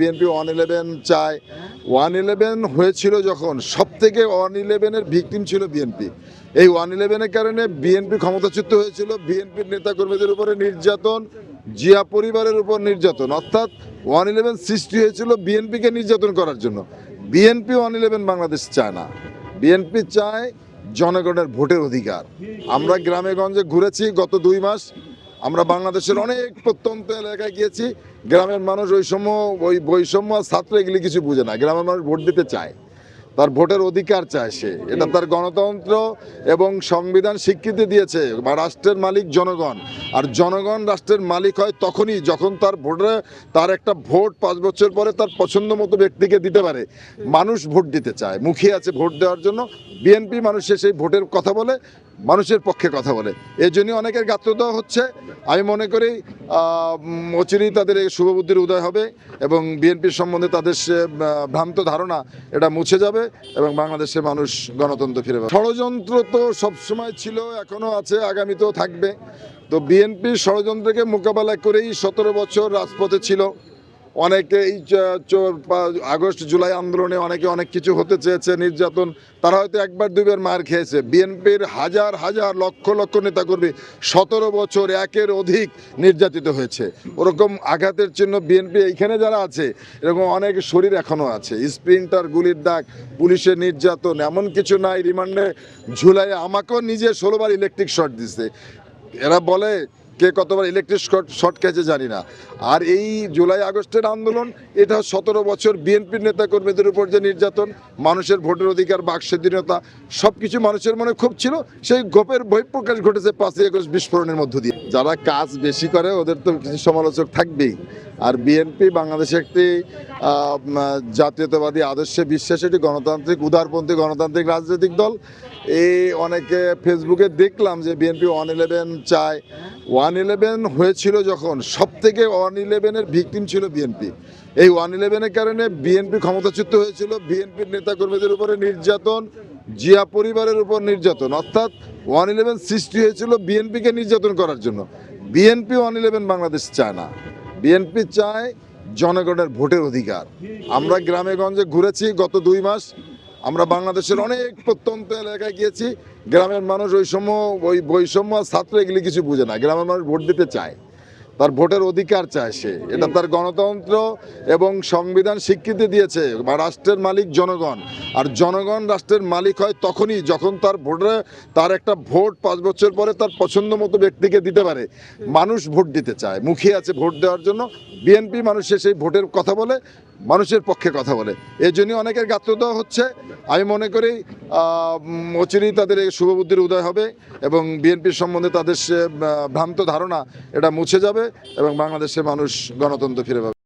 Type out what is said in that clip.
BNP 111 চায়। 111 হয়েছিল যখন, সবথেকে 111-এর ভিকটিম ছিল বিএনপি। এই 111-এর কারণে বিএনপি ক্ষমতাচ্যুত হয়েছিল, বিএনপির নেতাকর্মীদের উপরে নির্যাতন, জিয়া পরিবারের উপর নির্যাতন, অর্থাৎ 111 সৃষ্টি হয়েছিল বিএনপিকে নির্যাতন করার জন্য। বিএনপি 111 বাংলাদেশ চায় না। বিএনপি চায় জনগণের ভোটের অধিকার। আমরা গ্রামে গঞ্জে ঘুরেছি গত 2 মাস, আমরা বাংলাদেশের অনেক প্রত্যন্ত এলাকায় গিয়েছি। গ্রামের মানুষ ওই বৈষম্য আর ছাত্র এগুলি কিছু বুঝে না। গ্রামের মানুষ ভোট দিতে চায়, তার ভোটের অধিকার চায় সে, এটা তার গণতন্ত্র এবং সংবিধান স্বীকৃতি দিয়েছে। বা রাষ্ট্রের মালিক জনগণ, আর জনগণ রাষ্ট্রের মালিক হয় তখনই যখন তার একটা ভোট 5 বছর পরে তার পছন্দ মতো ব্যক্তিকে দিতে পারে। মানুষ ভোট দিতে চায়, মুখিয়ে আছে ভোট দেওয়ার জন্য। বিএনপি মানুষের সেই ভোটের কথা বলে, মানুষের পক্ষে কথা বলে, এই জন্য অনেকের গাত্রদাহ হচ্ছে। আমি মনে করি অচিরেই তাদের এই শুভবুদ্ধির উদয় হবে এবং বিএনপির সম্বন্ধে তাদের ভ্রান্ত ধারণা এটা মুছে যাবে এবং বাংলাদেশের মানুষ গণতন্ত্র ফিরে পাবে। ষড়যন্ত্র তো সবসময় ছিল, এখনও আছে, আগামীতেও থাকবে। তো বিএনপির ষড়যন্ত্রকে মোকাবেলা করেই 17 বছর রাজপথে ছিল। অনেকে এই আগস্ট জুলাই আন্দোলনে অনেকে অনেক কিছু হতে চেয়েছে, নির্যাতন, তারা হয়তো 1-2বার মার খেয়েছে। বিএনপির হাজার হাজার লক্ষ লক্ষ নেতাকর্মী 17 বছর একের অধিক নির্যাতিত হয়েছে। ওরকম আঘাতের চিহ্ন বিএনপি এইখানে যারা আছে এরকম অনেক শরীর এখনও আছে। স্প্রিন্টার, গুলির দাগ, পুলিশের নির্যাতন, এমন কিছু নাই। রিমান্ডে ঝুলাইয়ে আমাকেও নিজে 16 বার ইলেকট্রিক শর্ট দিচ্ছে। এরা বলে কে কতবার ইলেকট্রিক শর্ট খেয়েছে জানি না। আর এই জুলাই আগস্টের আন্দোলন, এটা 17 বছর বিএনপির নেতাকর্মীদের উপর যে নির্যাতন, মানুষের ভোটের অধিকার, বাক স্বাধীনতা, সব কিছু মানুষের মনে খুব ছিল। সেই গোপের বহিঃপ্রকাশ ঘটেছে 5ই আগস্ট বিস্ফোরণের মধ্য দিয়ে। যারা কাজ বেশি করে ওদের তো কিছু সমালোচক থাকবেই। আর বিএনপি বাংলাদেশে একটি জাতীয়তাবাদী আদর্শে বিশ্বাসী একটি গণতান্ত্রিক, উদারপন্থী গণতান্ত্রিক রাজনৈতিক দল। এই অনেকে ফেসবুকে দেখলাম যে বিএনপি 111 চায়। 111 হয়েছিল যখন, সবথেকে 111-এর ভিকটিম ছিল বিএনপি। এই 111-এর কারণে বিএনপি ক্ষমতাচ্যুত হয়েছিল, বিএনপির নেতাকর্মীদের উপরে নির্যাতন, জিয়া পরিবারের উপর নির্যাতন, অর্থাৎ 111 সৃষ্টি হয়েছিল বিএনপিকে নির্যাতন করার জন্য। বিএনপি 111 বাংলাদেশ চায় না। বিএনপি চায় জনগণের ভোটের অধিকার। আমরা গ্রামে গঞ্জে ঘুরেছি গত 2 মাস, আমরা বাংলাদেশের অনেক প্রত্যন্ত এলাকায় গিয়েছি। গ্রামের মানুষ ওই বৈষম্য আর ছাত্র এগুলি কিছু বুঝে না। গ্রামের মানুষ ভোট দিতে চায়, তার ভোটের অধিকার চায় সে, এটা তার গণতন্ত্র এবং সংবিধান স্বীকৃতি দিয়েছে। বা রাষ্ট্রের মালিক জনগণ, আর জনগণ রাষ্ট্রের মালিক হয় তখনই যখন তার একটা ভোট 5 বছর পরে তার পছন্দ মতো ব্যক্তিকে দিতে পারে। মানুষ ভোট দিতে চায়, মুখিয়ে আছে ভোট দেওয়ার জন্য। বিএনপি মানুষের সেই ভোটের কথা বলে, মানুষের পক্ষে কথা বলে, এই জন্য অনেকের গাত্রদাহ হচ্ছে। আমি মনে করি অচিরেই তাদের এই শুভবুদ্ধির উদয় হবে এবং বিএনপির সম্বন্ধে তাদের ভ্রান্ত ধারণা এটা মুছে যাবে এবং বাংলাদেশের মানুষ গণতন্ত্র ফিরে পাবে।